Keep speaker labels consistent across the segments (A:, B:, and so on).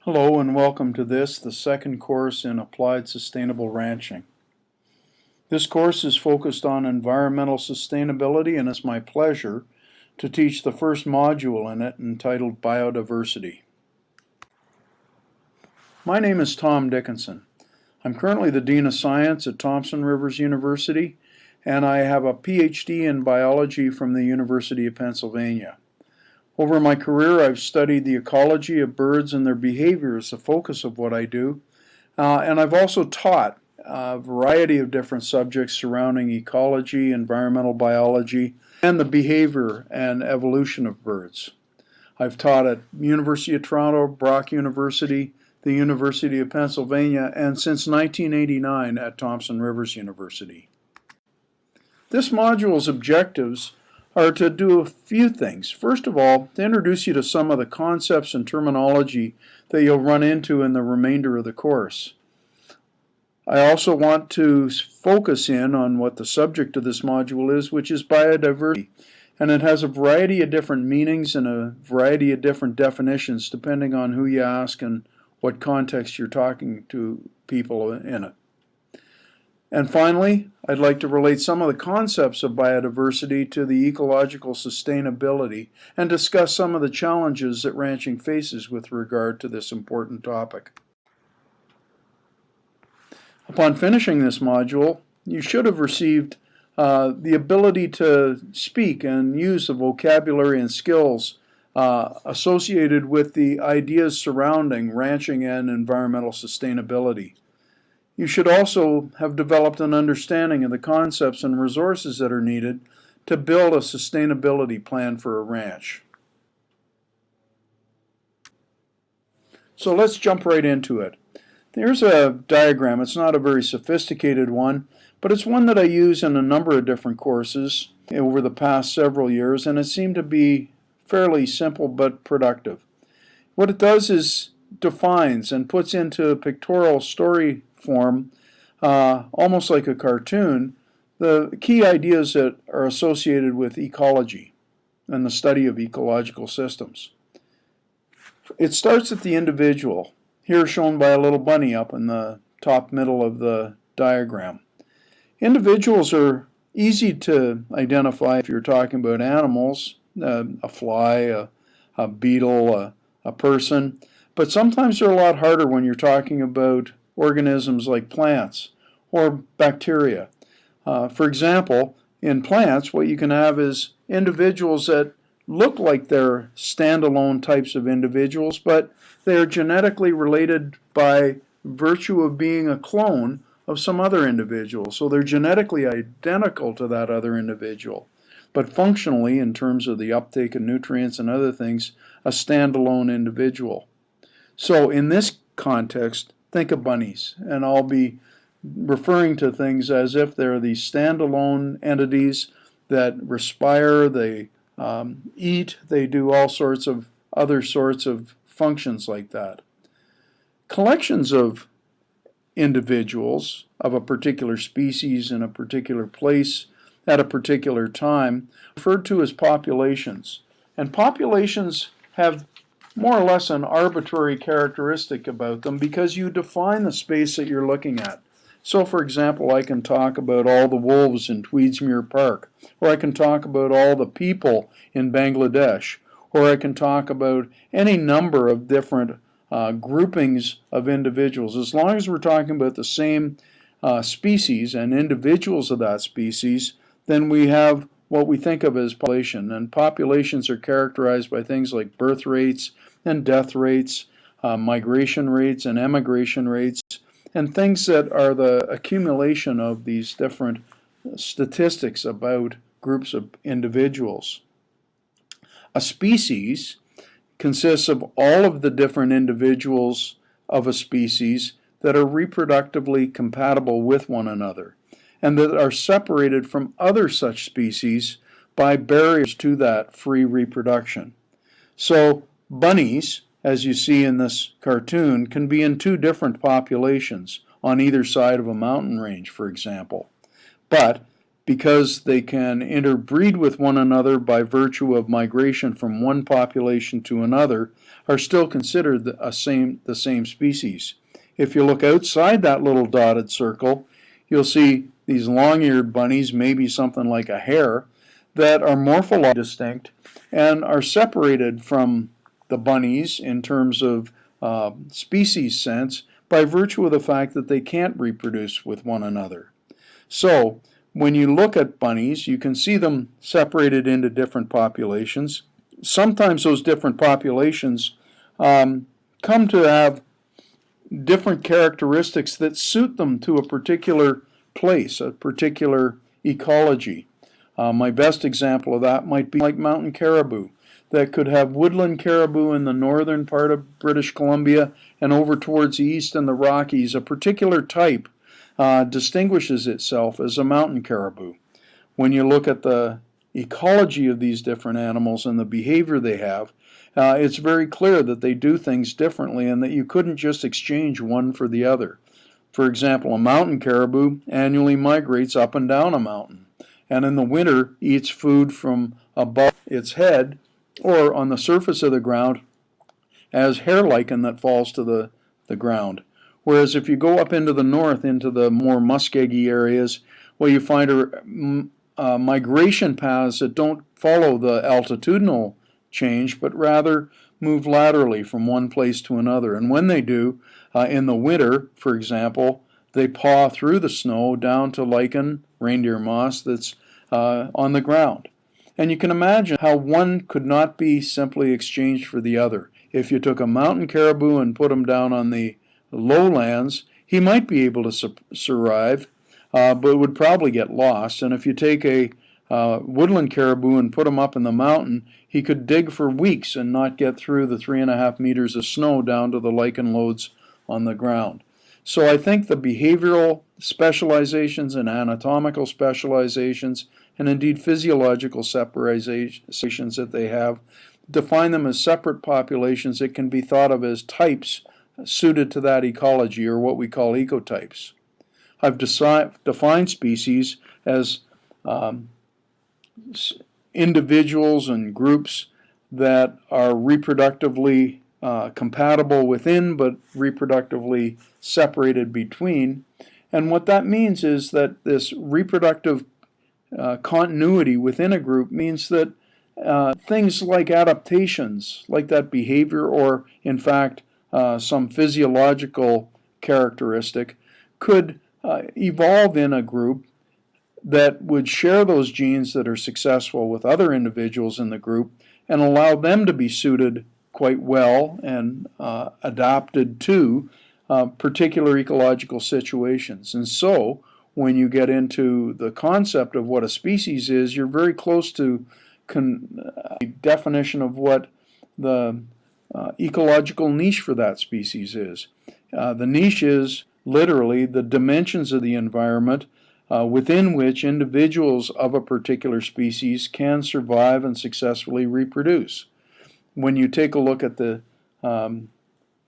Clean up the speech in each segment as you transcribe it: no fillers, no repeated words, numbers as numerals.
A: Hello and welcome to the second course in Applied Sustainable Ranching. This course is focused on environmental sustainability, and it's my pleasure to teach the first module in it entitled Biodiversity. My name is Tom Dickinson. I'm currently the Dean of Science at Thompson Rivers University, and I have a PhD in biology from the University of Pennsylvania. Over my career, I've studied the ecology of birds and their behavior as the focus of what I do, and I've also taught a variety of different subjects surrounding ecology, environmental biology, and the behavior and evolution of birds. I've taught at University of Toronto, Brock University, the University of Pennsylvania, and since 1989 at Thompson Rivers University. This module's objectives are to do a few things. First of all, to introduce you to some of the concepts and terminology that you'll run into in the remainder of the course. I also want to focus in on what the subject of this module is, which is biodiversity. And it has a variety of different meanings and a variety of different definitions depending on who you ask and what context you're talking to people in it. And finally, I'd like to relate some of the concepts of biodiversity to the ecological sustainability and discuss some of the challenges that ranching faces with regard to this important topic. Upon finishing this module, you should have received the ability to speak and use the vocabulary and skills associated with the ideas surrounding ranching and environmental sustainability. You should also have developed an understanding of the concepts and resources that are needed to build a sustainability plan for a ranch. So let's jump right into it. Here's a diagram. It's not a very sophisticated one, but it's one that I use in a number of different courses over the past several years, and it seemed to be fairly simple but productive. What it does is defines and puts into a pictorial story form, almost like a cartoon, the key ideas that are associated with ecology and the study of ecological systems. It starts at the individual, here shown by a little bunny up in the top middle of the diagram. Individuals are easy to identify if you're talking about animals, a fly, a beetle, a person, but sometimes they're a lot harder when you're talking about organisms like plants or bacteria. For example, in plants, what you can have is individuals that look like they're standalone types of individuals, but they're genetically related by virtue of being a clone of some other individual. So they're genetically identical to that other individual, but functionally, in terms of the uptake of nutrients and other things, a standalone individual. So in this context, think of bunnies, and I'll be referring to things as if they're these standalone entities that respire, they eat, they do all sorts of other sorts of functions like that. Collections of individuals of a particular species in a particular place at a particular time referred to as populations. And populations have more or less an arbitrary characteristic about them because you define the space that you're looking at. So for example, I can talk about all the wolves in Tweedsmuir Park, or I can talk about all the people in Bangladesh, or I can talk about any number of different groupings of individuals. As long as we're talking about the same species and individuals of that species, then we have what we think of as population. And populations are characterized by things like birth rates and death rates, migration rates and emigration rates, and things that are the accumulation of these different statistics about groups of individuals. A species consists of all of the different individuals of a species that are reproductively compatible with one another, and that are separated from other such species by barriers to that free reproduction. So bunnies, as you see in this cartoon, can be in two different populations on either side of a mountain range, for example. But because they can interbreed with one another by virtue of migration from one population to another, are still considered the same species. If you look outside that little dotted circle, you'll see these long-eared bunnies, maybe something like a hare, that are morphologically distinct and are separated from the bunnies in terms of species sense by virtue of the fact that they can't reproduce with one another. So, when you look at bunnies, you can see them separated into different populations. Sometimes those different populations come to have different characteristics that suit them to a particular place, a particular ecology. My best example of that might be like mountain caribou, that could have woodland caribou in the northern part of British Columbia and over towards the east in the Rockies. A particular type distinguishes itself as a mountain caribou. When you look at the ecology of these different animals and the behavior they have, it's very clear that they do things differently and that you couldn't just exchange one for the other. For example, a mountain caribou annually migrates up and down a mountain, and in the winter eats food from above its head or on the surface of the ground as hair lichen that falls to the ground. Whereas if you go up into the north, into the more muskeggy areas, well, you find migration paths that don't follow the altitudinal change, but rather move laterally from one place to another. And when they do, in the winter, for example, they paw through the snow down to lichen, reindeer moss, that's on the ground. And you can imagine how one could not be simply exchanged for the other. If you took a mountain caribou and put him down on the lowlands, he might be able to survive, but would probably get lost. And if you take a woodland caribou and put him up in the mountain, he could dig for weeks and not get through the 3.5 meters of snow down to the lichen loads on the ground. So I think the behavioral specializations and anatomical specializations, and indeed physiological separations that they have, define them as separate populations that can be thought of as types suited to that ecology, or what we call ecotypes. I've defined species as individuals and groups that are reproductively compatible within, but reproductively separated between. And what that means is that this reproductive continuity within a group means that things like adaptations, like that behavior, or in fact some physiological characteristic, could evolve in a group that would share those genes that are successful with other individuals in the group and allow them to be suited quite well and adapted to particular ecological situations. And so when you get into the concept of what a species is, you're very close to a definition of what the ecological niche for that species is. The niche is literally the dimensions of the environment within which individuals of a particular species can survive and successfully reproduce. When you take a look at the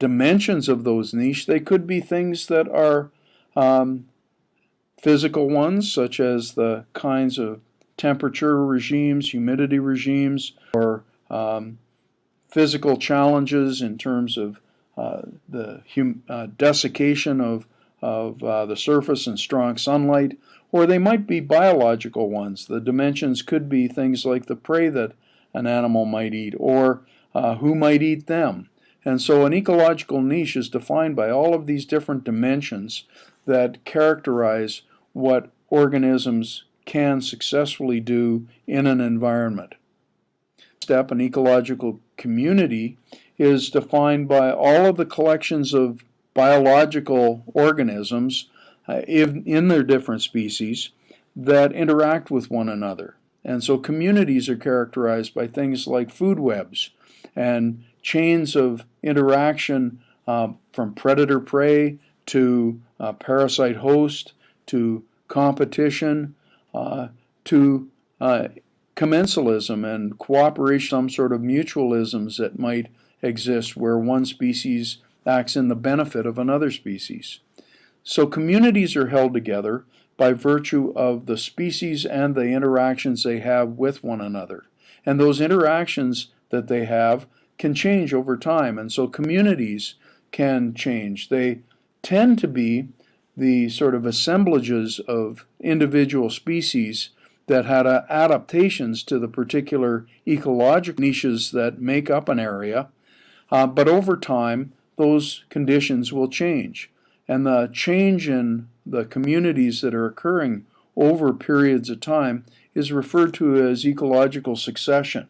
A: dimensions of those niche, they could be things that are physical ones, such as the kinds of temperature regimes, humidity regimes, or physical challenges in terms of the desiccation of the surface and strong sunlight, or they might be biological ones. The dimensions could be things like the prey that an animal might eat, or who might eat them. And so an ecological niche is defined by all of these different dimensions that characterize what organisms can successfully do in an environment. Step, an ecological community, is defined by all of the collections of biological organisms in their different species that interact with one another. And so communities are characterized by things like food webs and chains of interaction from predator-prey to parasite-host to competition to commensalism and cooperation, some sort of mutualisms that might exist where one species acts in the benefit of another species. So communities are held together by virtue of the species and the interactions they have with one another. And those interactions that they have can change over time, and so communities can change. They tend to be the sort of assemblages of individual species that had adaptations to the particular ecological niches that make up an area, but over time those conditions will change. And the change in the communities that are occurring over periods of time is referred to as ecological succession.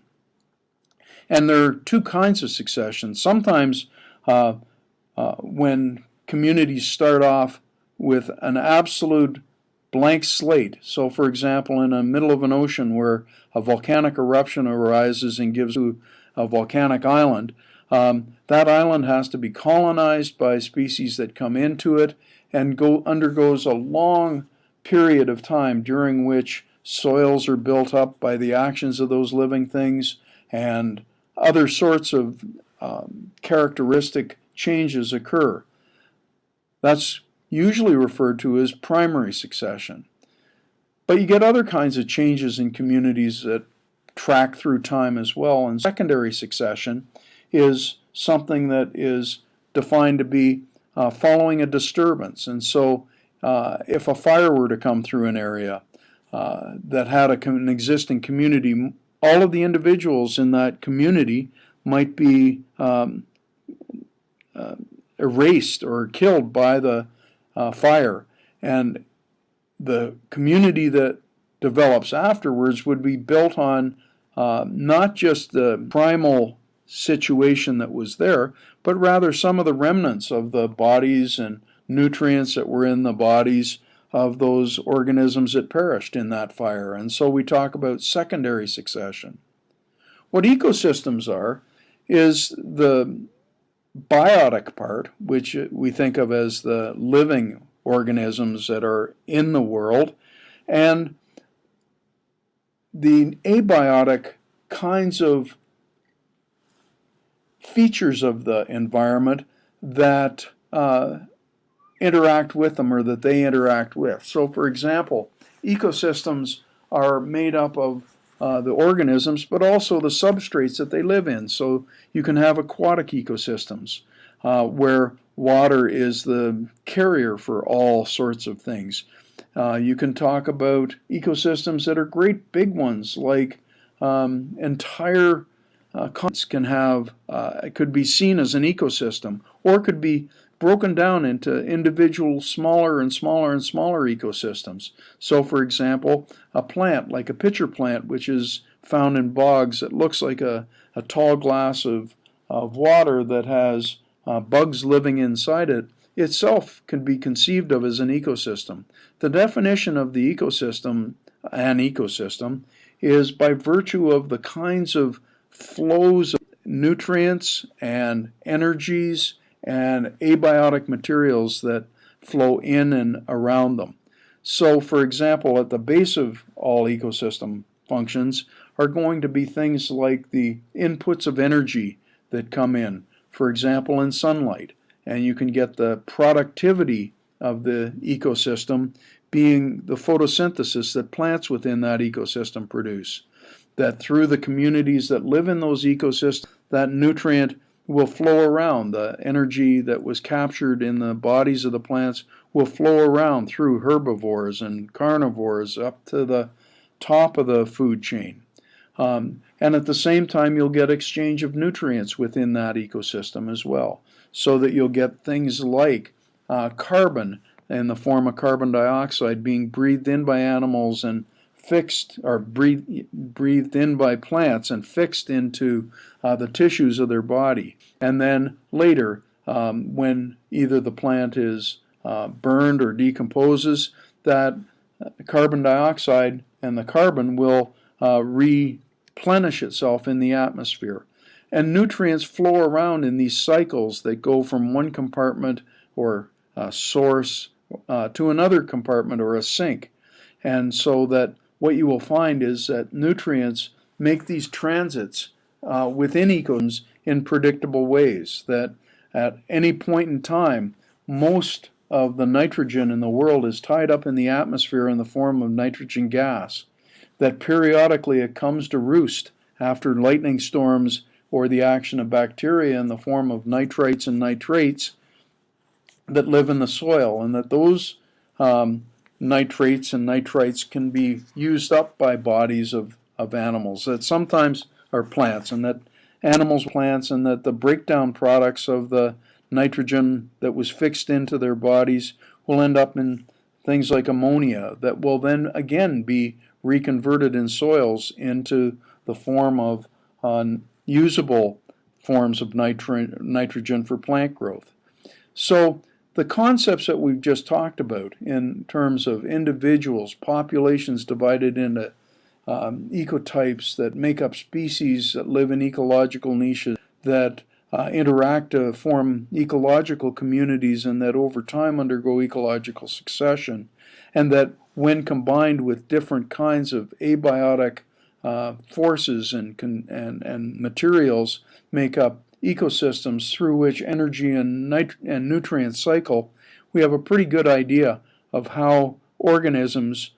A: And there are two kinds of succession. Sometimes when communities start off with an absolute blank slate, so for example in the middle of an ocean where a volcanic eruption arises and gives to a volcanic island, that island has to be colonized by species that come into it and undergoes a long period of time during which soils are built up by the actions of those living things and other sorts of characteristic changes occur. That's usually referred to as primary succession. But you get other kinds of changes in communities that track through time as well, and secondary succession is something that is defined to be following a disturbance. And so if a fire were to come through an area that had an existing community, all of the individuals in that community might be erased or killed by the fire, and the community that develops afterwards would be built on not just the primal situation that was there, but rather some of the remnants of the bodies and nutrients that were in the bodies of those organisms that perished in that fire. And so we talk about secondary succession. What ecosystems are is the biotic part, which we think of as the living organisms that are in the world, and the abiotic kinds of features of the environment that interact with them or that they interact with. So for example, ecosystems are made up of the organisms, but also the substrates that they live in. So you can have aquatic ecosystems where water is the carrier for all sorts of things. You can talk about ecosystems that are great big ones, like entire continents can have, it could be seen as an ecosystem, or could be broken down into individual smaller and smaller and smaller ecosystems. So for example, a plant like a pitcher plant, which is found in bogs, that looks like a tall glass of water that has bugs living inside it, itself can be conceived of as an ecosystem. The definition of the ecosystem, an ecosystem, is by virtue of the kinds of flows of nutrients and energies and abiotic materials that flow in and around them. So for example, at the base of all ecosystem functions are going to be things like the inputs of energy that come in, for example in sunlight, and you can get the productivity of the ecosystem being the photosynthesis that plants within that ecosystem produce. That through the communities that live in those ecosystems, that nutrient will flow around. The energy that was captured in the bodies of the plants will flow around through herbivores and carnivores up to the top of the food chain. And at the same time, you'll get exchange of nutrients within that ecosystem as well, so that you'll get things like carbon in the form of carbon dioxide being breathed in by animals and fixed, or breathed in by plants and fixed into the tissues of their body. And then later, when either the plant is burned or decomposes, that carbon dioxide and the carbon will replenish itself in the atmosphere. And nutrients flow around in these cycles that go from one compartment or source to another compartment or a sink. And so that what you will find is that nutrients make these transits within ecosystems in predictable ways, that at any point in time, most of the nitrogen in the world is tied up in the atmosphere in the form of nitrogen gas, that periodically it comes to roost after lightning storms or the action of bacteria in the form of nitrites and nitrates that live in the soil, and that those nitrates and nitrites can be used up by bodies of animals that sometimes are plants, and that animals plants, and that the breakdown products of the nitrogen that was fixed into their bodies will end up in things like ammonia that will then again be reconverted in soils into the form of usable forms of nitrogen for plant growth. So the concepts that we've just talked about in terms of individuals, populations divided into ecotypes that make up species that live in ecological niches, that interact to form ecological communities, and that over time undergo ecological succession, and that when combined with different kinds of abiotic forces and materials make up ecosystems through which energy and nutrient cycle, we have a pretty good idea of how organisms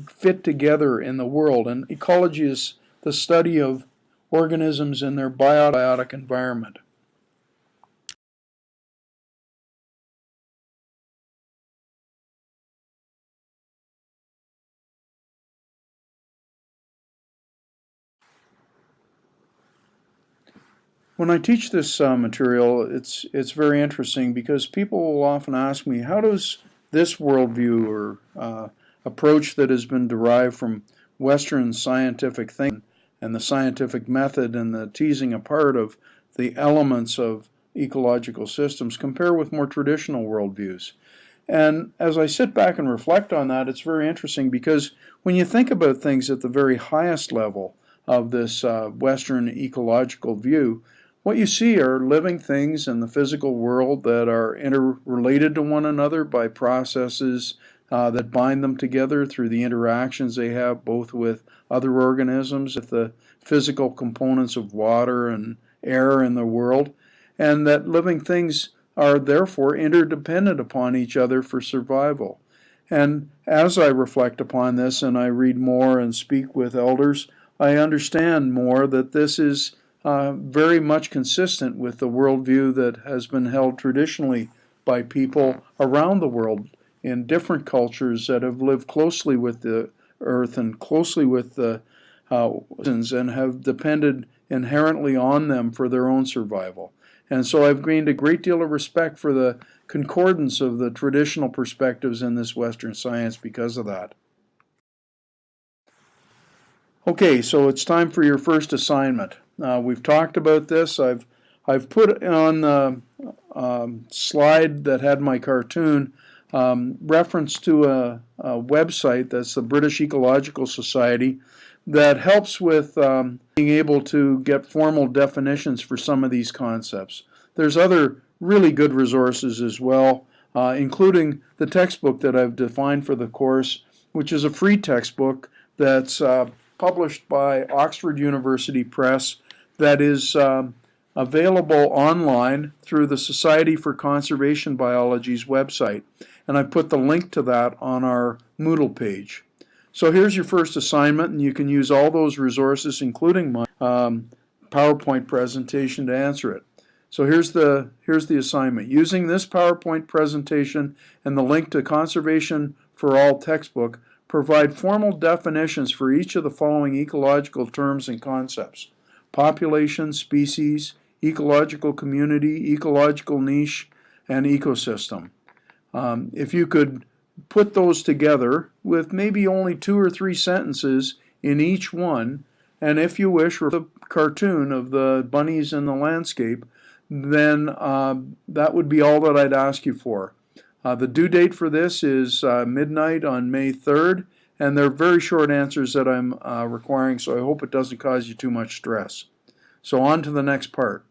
A: fit together in the world. And ecology is the study of organisms in their biotic environment. When I teach this material, it's very interesting because people will often ask me, how does this worldview or approach that has been derived from Western scientific thinking and the scientific method and the teasing apart of the elements of ecological systems compare with more traditional worldviews? And as I sit back and reflect on that, it's very interesting because when you think about things at the very highest level of this Western ecological view, what you see are living things in the physical world that are interrelated to one another by processes that bind them together through the interactions they have both with other organisms, with the physical components of water and air in the world, and that living things are therefore interdependent upon each other for survival. And as I reflect upon this and I read more and speak with elders, I understand more that this is very much consistent with the worldview that has been held traditionally by people around the world in different cultures that have lived closely with the earth and closely with the oceans and have depended inherently on them for their own survival. And so I've gained a great deal of respect for the concordance of the traditional perspectives in this Western science because of that. Okay, so it's time for your first assignment. We've talked about this. I've put on the slide that had my cartoon reference to a website that's the British Ecological Society that helps with being able to get formal definitions for some of these concepts. There's other really good resources as well, including the textbook that I've defined for the course, which is a free textbook that's published by Oxford University Press that is available online through the Society for Conservation Biology's website. And I put the link to that on our Moodle page. So here's your first assignment, and you can use all those resources, including my PowerPoint presentation, to answer it. So here's the assignment. Using this PowerPoint presentation and the link to Conservation for All textbook, provide formal definitions for each of the following ecological terms and concepts: population, species, ecological community, ecological niche, and ecosystem. If you could put those together with maybe only 2 or 3 sentences in each one, and if you wish, a cartoon of the bunnies in the landscape, then that would be all that I'd ask you for. The due date for this is midnight on May 3rd, and they're very short answers that I'm requiring, so I hope it doesn't cause you too much stress. So on to the next part.